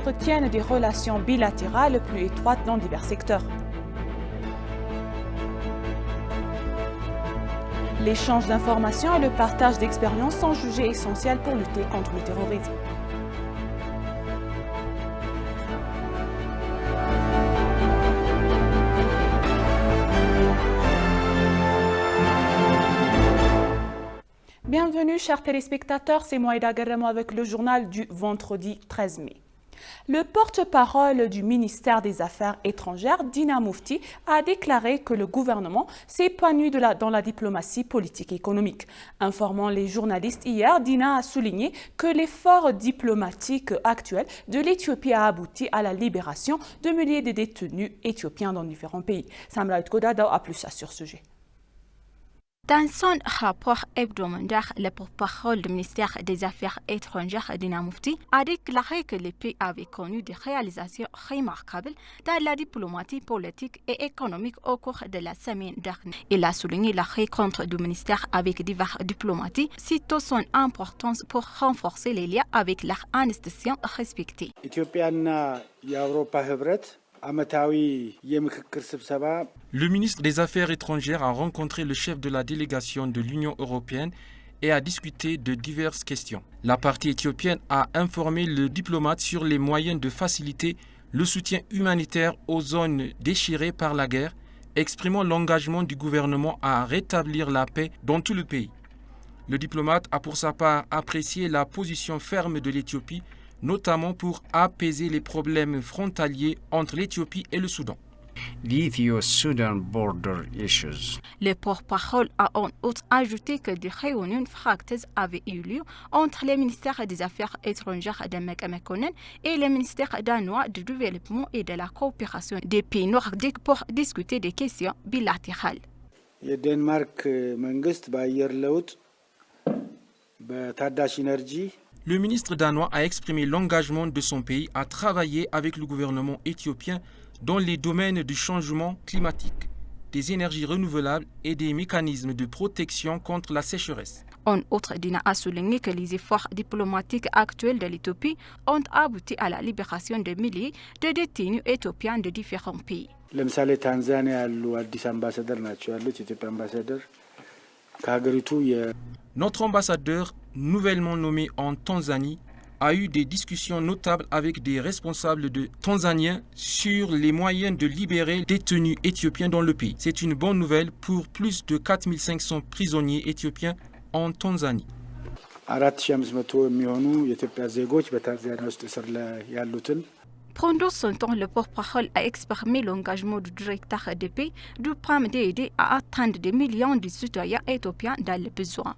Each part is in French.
entretiennent des relations bilatérales plus étroites dans divers secteurs. L'échange d'informations et le partage d'expériences sont jugés essentiels pour lutter contre le terrorisme. Bienvenue chers téléspectateurs, c'est Moïda Garamo avec le journal du vendredi 13 mai. Le porte-parole du ministère des Affaires étrangères, Dina Mufti, a déclaré que le gouvernement s'épanouit dans la diplomatie politique et économique. Informant les journalistes hier, Dina a souligné que l'effort diplomatique actuel de l'Éthiopie a abouti à la libération de milliers de détenus éthiopiens dans différents pays. Samra Kodada a plus sur ce sujet. Dans son rapport hebdomadaire, le porte-parole du ministère des Affaires étrangères, Dina Mufti, a déclaré que le pays avait connu des réalisations remarquables dans la diplomatie politique et économique au cours de la semaine dernière. Il a souligné la rencontre du ministère avec divers diplomates, citant son importance pour renforcer les liens avec leurs institutions respectives. Le ministre des Affaires étrangères a rencontré le chef de la délégation de l'Union européenne et a discuté de diverses questions. La partie éthiopienne a informé le diplomate sur les moyens de faciliter le soutien humanitaire aux zones déchirées par la guerre, exprimant l'engagement du gouvernement à rétablir la paix dans tout le pays. Le diplomate a pour sa part apprécié la position ferme de l'Éthiopie, notamment pour apaiser les problèmes frontaliers entre l'Éthiopie et le Soudan. L'Ethio-Sudan border issues. Le porte-parole a en outre ajouté que des réunions fructueuses avaient eu lieu entre le ministère des Affaires étrangères de Mekonnen et le ministère danois du développement et de la coopération des pays nordiques pour discuter des questions bilatérales. Le ministre danois a exprimé l'engagement de son pays à travailler avec le gouvernement éthiopien dans les domaines du changement climatique, des énergies renouvelables et des mécanismes de protection contre la sécheresse. En outre, Dina a souligné que les efforts diplomatiques actuels de l'Éthiopie ont abouti à la libération de milliers de détenus éthiopiens de différents pays. Notre ambassadeur, nouvellement nommé en Tanzanie, a eu des discussions notables avec des responsables tanzaniens sur les moyens de libérer les détenus éthiopiens dans le pays. C'est une bonne nouvelle pour plus de 4500 prisonniers éthiopiens en Tanzanie. Pendant son temps, le porte-parole a exprimé l'engagement du directeur de paix du PAM d'aider à atteindre des millions de citoyens éthiopiens dans le besoin.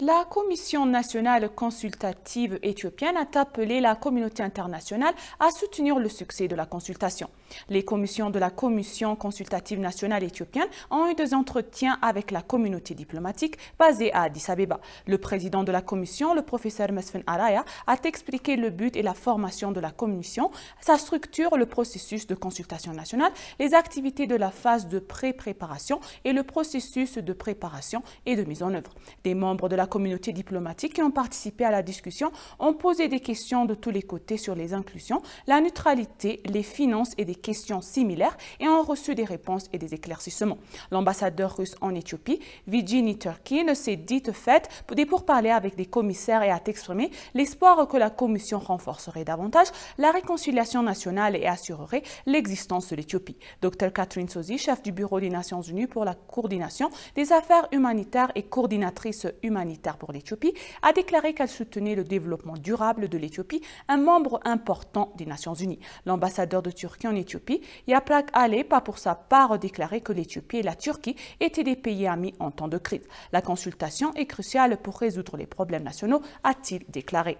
La Commission nationale consultative éthiopienne a appelé la communauté internationale à soutenir le succès de la consultation. Les commissions de la Commission consultative nationale éthiopienne ont eu des entretiens avec la communauté diplomatique basée à Addis Abeba. Le président de la commission, le professeur Mesfin Araya, a expliqué le but et la formation de la commission, sa structure, le processus de consultation nationale, les activités de la phase de pré-préparation et le processus de préparation et de mise en œuvre. Des membres de la communauté diplomatique qui ont participé à la discussion ont posé des questions de tous les côtés sur les inclusions, la neutralité, les finances et des questions similaires et ont reçu des réponses et des éclaircissements. L'ambassadeur russe en Éthiopie, Virginie Turkin, s'est dite faite des pourparlers avec des commissaires et a exprimé l'espoir que la commission renforcerait davantage la réconciliation nationale et assurerait l'existence de l'Éthiopie. Dr Catherine Sozi, chef du bureau des Nations Unies pour la coordination des affaires humanitaires et coordinatrice humanitaire pour l'Éthiopie, a déclaré qu'elle soutenait le développement durable de l'Éthiopie, un membre important des Nations Unies. L'ambassadeur de Turquie en Éthiopie, Yaprak Alep, a pour sa part déclaré que l'Éthiopie et la Turquie étaient des pays amis en temps de crise. La consultation est cruciale pour résoudre les problèmes nationaux, a-t-il déclaré.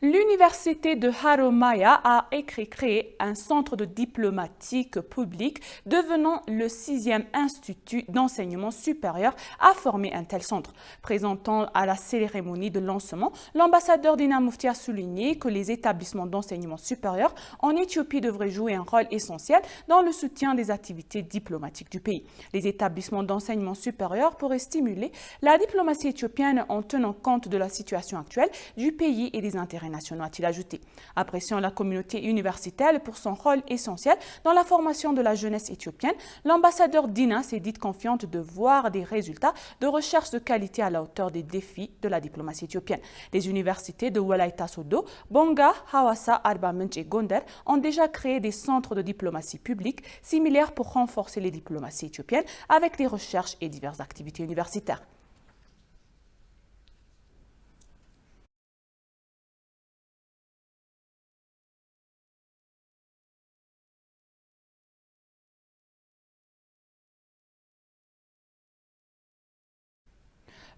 L'université de Haromaya a créé un centre de diplomatique public devenant le 6e institut d'enseignement supérieur à former un tel centre. Présentant à la cérémonie de lancement, l'ambassadeur Dina Mufti a souligné que les établissements d'enseignement supérieur en Éthiopie devraient jouer un rôle essentiel dans le soutien des activités diplomatiques du pays. Les établissements d'enseignement supérieur pourraient stimuler la diplomatie éthiopienne en tenant compte de la situation actuelle du pays et des intérêts nationaux, a-t-il ajouté. Appréciant la communauté universitaire pour son rôle essentiel dans la formation de la jeunesse éthiopienne, l'ambassadeur Dina s'est dite confiante de voir des résultats de recherche de qualité à la hauteur des défis de la diplomatie éthiopienne. Les universités de Walaita Sodo, Bonga, Hawassa, Arba Minch et Gonder ont déjà créé des centres de diplomatie publique similaires pour renforcer les diplomaties éthiopiennes avec des recherches et diverses activités universitaires.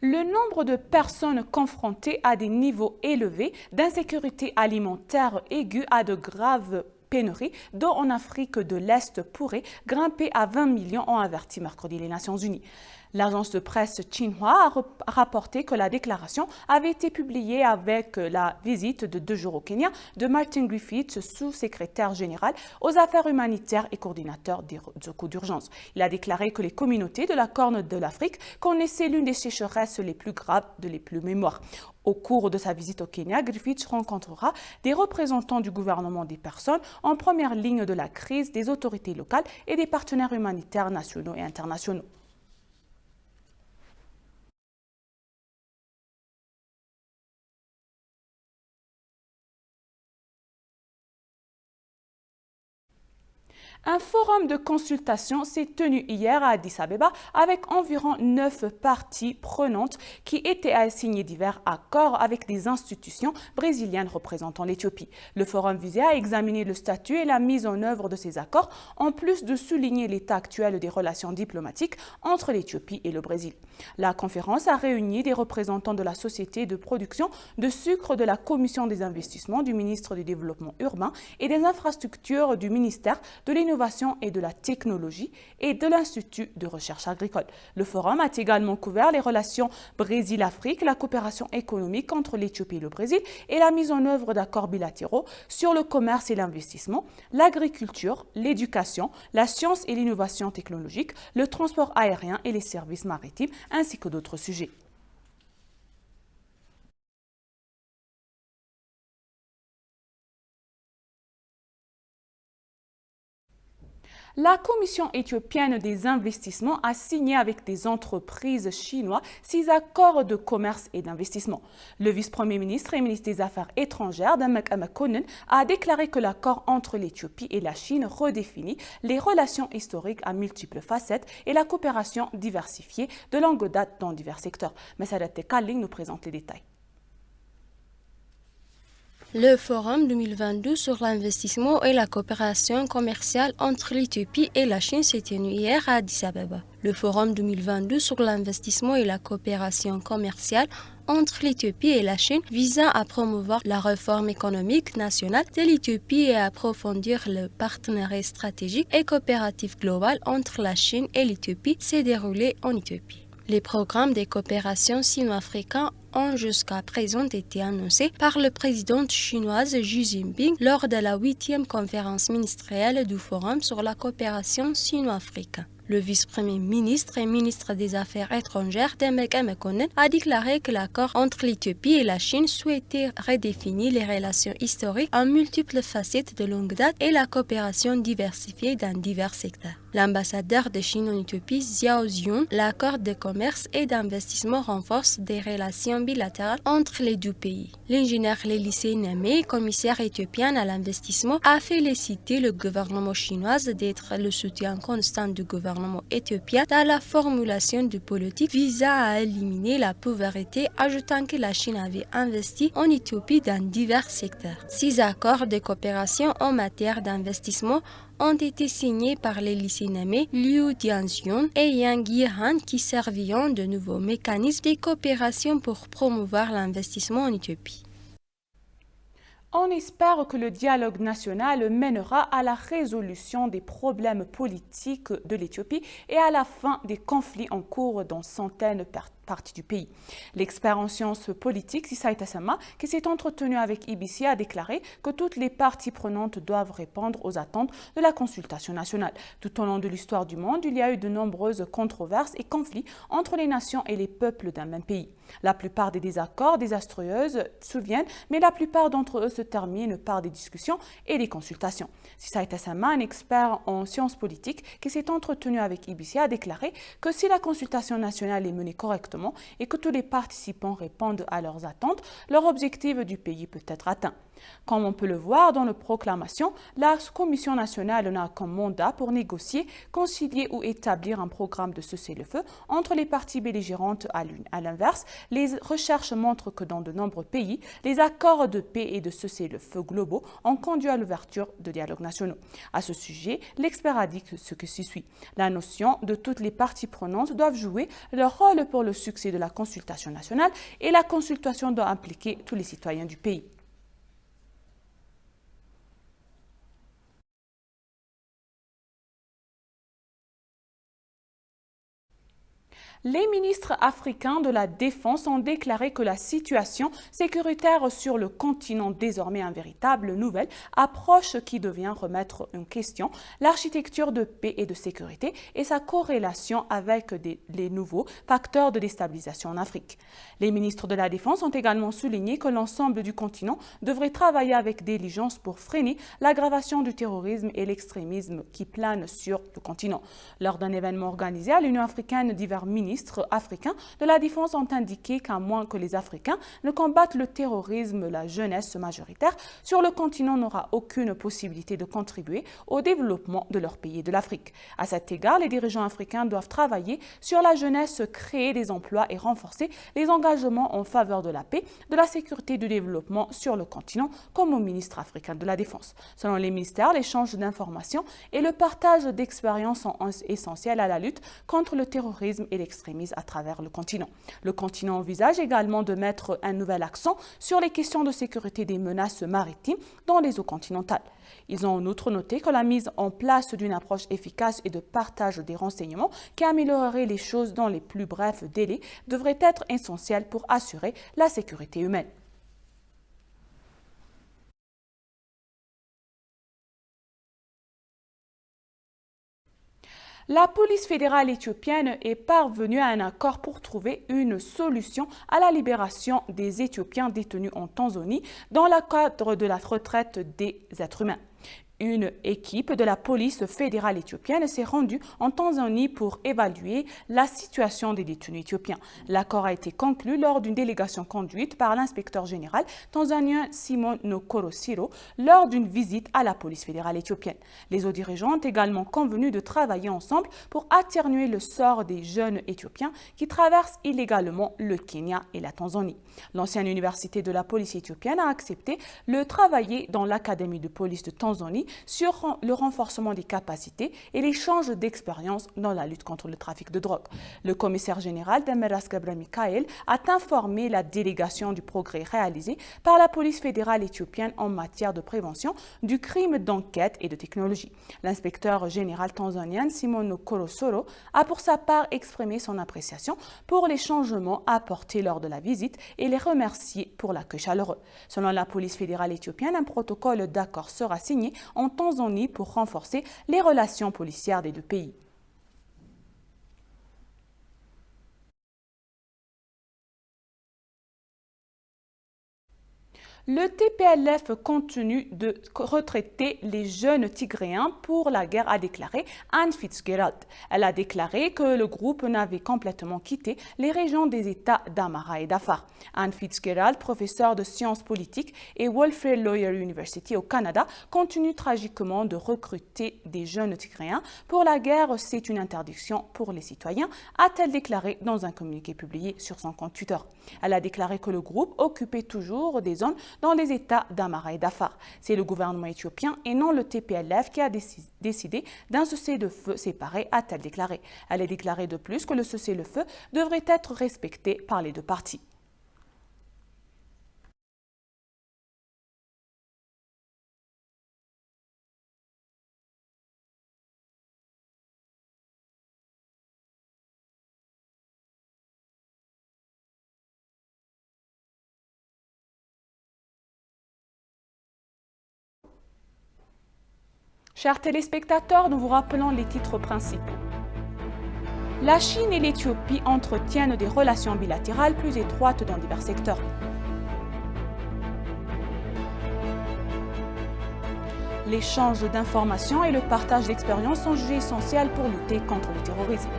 Le nombre de personnes confrontées à des niveaux élevés d'insécurité alimentaire aiguë à de graves pénuries d'eau en Afrique de l'Est pourrait grimper à 20 millions, ont averti mercredi les Nations Unies. L'agence de presse Xinhua a rapporté que la déclaration avait été publiée avec la visite de 2 jours au Kenya de Martin Griffiths, sous-secrétaire général aux affaires humanitaires et coordinateur des recours d'urgence. Il a déclaré que les communautés de la Corne de l'Afrique connaissaient l'une des sécheresses les plus graves de les plus mémoires. Au cours de sa visite au Kenya, Griffiths rencontrera des représentants du gouvernement des personnes en première ligne de la crise, des autorités locales et des partenaires humanitaires nationaux et internationaux. Un forum de consultation s'est tenu hier à Addis Abeba avec environ 9 parties prenantes qui étaient à signer divers accords avec des institutions brésiliennes représentant l'Éthiopie. Le forum visait à examiner le statut et la mise en œuvre de ces accords, en plus de souligner l'état actuel des relations diplomatiques entre l'Éthiopie et le Brésil. La conférence a réuni des représentants de la société de production de sucre de la Commission des investissements du ministre du Développement urbain et des infrastructures du ministère de l'Innovation et de la technologie et de l'Institut de recherche agricole. Le forum a également couvert les relations Brésil-Afrique, la coopération économique entre l'Éthiopie et le Brésil et la mise en œuvre d'accords bilatéraux sur le commerce et l'investissement, l'agriculture, l'éducation, la science et l'innovation technologique, le transport aérien et les services maritimes, ainsi que d'autres sujets. La Commission éthiopienne des investissements a signé avec des entreprises chinoises 6 accords de commerce et d'investissement. Le vice-premier ministre et ministre des Affaires étrangères, Demek Mekonnen, a déclaré que l'accord entre l'Éthiopie et la Chine redéfinit les relations historiques à multiples facettes et la coopération diversifiée de longue date dans divers secteurs. Messadat Kalling nous présente les détails. Le Forum 2022 sur l'investissement et la coopération commerciale entre l'Éthiopie et la Chine s'est tenu hier à Addis Abeba. Le Forum 2022 sur l'investissement et la coopération commerciale entre l'Éthiopie et la Chine visant à promouvoir la réforme économique nationale de l'Éthiopie et à approfondir le partenariat stratégique et coopératif global entre la Chine et l'Éthiopie s'est déroulé en Éthiopie. Les programmes de coopération sino-africains ont jusqu'à présent été annoncés par le président chinoise Xi Jinping lors de la 8e conférence ministérielle du Forum sur la coopération sino-africaine. Le vice-premier ministre et ministre des Affaires étrangères, Demek Mekonnen, a déclaré que l'accord entre l'Éthiopie et la Chine souhaitait redéfinir les relations historiques en multiples facettes de longue date et la coopération diversifiée dans divers secteurs. L'ambassadeur de Chine en Éthiopie, Xiao Ziyun, l'accord de commerce et d'investissement renforce des relations bilatérales entre les deux pays. L'ingénieur Lélicé Namé, commissaire éthiopien à l'investissement, a félicité le gouvernement chinois d'être le soutien constant du gouvernement éthiopien dans la formulation de politiques visant à éliminer la pauvreté, ajoutant que la Chine avait investi en Éthiopie dans divers secteurs. 6 accords de coopération en matière d'investissement ont été signés par les lycées nommés Liu Dianxiong et Yang Yihan qui serviront de nouveaux mécanismes de coopération pour promouvoir l'investissement en Éthiopie. On espère que le dialogue national mènera à la résolution des problèmes politiques de l'Éthiopie et à la fin des conflits en cours dans centaines de parties du pays. L'expert en sciences politiques, Sisai Tassama, qui s'est entretenu avec IBC, a déclaré que toutes les parties prenantes doivent répondre aux attentes de la consultation nationale. Tout au long de l'histoire du monde, il y a eu de nombreuses controverses et conflits entre les nations et les peuples d'un même pays. La plupart des désaccords désastreux surviennent, mais la plupart d'entre eux se terminent par des discussions et des consultations. Sisai Tassama, un expert en sciences politiques qui s'est entretenu avec IBC, a déclaré que si la consultation nationale est menée correctement et que tous les participants répondent à leurs attentes, leur objectif du pays peut être atteint. Comme on peut le voir dans la proclamation, la Commission nationale n'a comme mandat pour négocier, concilier ou établir un programme de cessez-le-feu entre les parties belligérantes. À l'inverse, les recherches montrent que dans de nombreux pays, les accords de paix et de cessez-le-feu globaux ont conduit à l'ouverture de dialogues nationaux. À ce sujet, l'expert a dit ce que suit. La notion de toutes les parties prenantes doivent jouer leur rôle pour le succès de la consultation nationale et la consultation doit impliquer tous les citoyens du pays. Les ministres africains de la Défense ont déclaré que la situation sécuritaire sur le continent, désormais une véritable nouvelle approche qui devient remettre en question l'architecture de paix et de sécurité et sa corrélation avec les nouveaux facteurs de déstabilisation en Afrique. Les ministres de la Défense ont également souligné que l'ensemble du continent devrait travailler avec diligence pour freiner l'aggravation du terrorisme et l'extrémisme qui planent sur le continent. Lors d'un événement organisé à l'Union africaine, divers ministres africains de la Défense ont indiqué qu'à moins que les Africains ne combattent le terrorisme, la jeunesse majoritaire sur le continent n'aura aucune possibilité de contribuer au développement de leur pays et de l'Afrique. À cet égard, les dirigeants africains doivent travailler sur la jeunesse, créer des emplois et renforcer les engagements en faveur de la paix, de la sécurité et du développement sur le continent, comme au ministre africain de la Défense. Selon les ministères, l'échange d'informations et le partage d'expériences sont essentiels à la lutte contre le terrorisme et l'extrémisme à travers le continent. Le continent envisage également de mettre un nouvel accent sur les questions de sécurité des menaces maritimes dans les eaux continentales. Ils ont en outre noté que la mise en place d'une approche efficace et de partage des renseignements qui améliorerait les choses dans les plus brefs délais devrait être essentielle pour assurer la sécurité humaine. La police fédérale éthiopienne est parvenue à un accord pour trouver une solution à la libération des Éthiopiens détenus en Tanzanie dans le cadre de la retraite des êtres humains. Une équipe de la police fédérale éthiopienne s'est rendue en Tanzanie pour évaluer la situation des détenus éthiopiens. L'accord a été conclu lors d'une délégation conduite par l'inspecteur général tanzanien Simon Nokorosiro lors d'une visite à la police fédérale éthiopienne. Les hauts dirigeants ont également convenu de travailler ensemble pour atténuer le sort des jeunes éthiopiens qui traversent illégalement le Kenya et la Tanzanie. L'ancienne université de la police éthiopienne a accepté de travailler dans l'académie de police de Tanzanie sur le renforcement des capacités et l'échange d'expériences dans la lutte contre le trafic de drogue. Le commissaire général Demeras Gebramikael a informé la délégation du progrès réalisé par la police fédérale éthiopienne en matière de prévention du crime, d'enquête et de technologie. L'inspecteur général tanzanien Simon Nokorosoro a pour sa part exprimé son appréciation pour les changements apportés lors de la visite et les remercier pour l'accueil chaleureux. Selon la police fédérale éthiopienne, un protocole d'accord sera signé en Tanzanie pour renforcer les relations policières des deux pays. Le TPLF continue de retraiter les jeunes Tigréens pour la guerre, a déclaré Anne Fitzgerald. Elle a déclaré que le groupe n'avait complètement quitté les régions des États d'Amhara et d'Afar. Anne Fitzgerald, professeure de sciences politiques et Wilfrid Laurier University au Canada, continue tragiquement de recruter des jeunes Tigréens pour la guerre. C'est une interdiction pour les citoyens, a-t-elle déclaré dans un communiqué publié sur son compte Twitter. Elle a déclaré que le groupe occupait toujours des zones dans les États d'Amhara et d'Afar. C'est le gouvernement éthiopien et non le TPLF qui a décidé d'un cessez-le-feu séparé, a-t-elle déclaré. Elle a déclaré de plus que le cessez-le-feu devrait être respecté par les deux parties. Chers téléspectateurs, nous vous rappelons les titres principaux. La Chine et l'Éthiopie entretiennent des relations bilatérales plus étroites dans divers secteurs. L'échange d'informations et le partage d'expériences sont jugés essentiels pour lutter contre le terrorisme.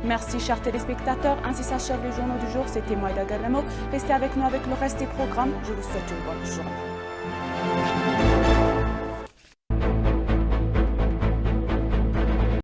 Merci chers téléspectateurs, ainsi s'achèvent les journaux du jour. C'était Moïda Gadamo. Restez avec nous avec le reste des programmes. Je vous souhaite une bonne journée.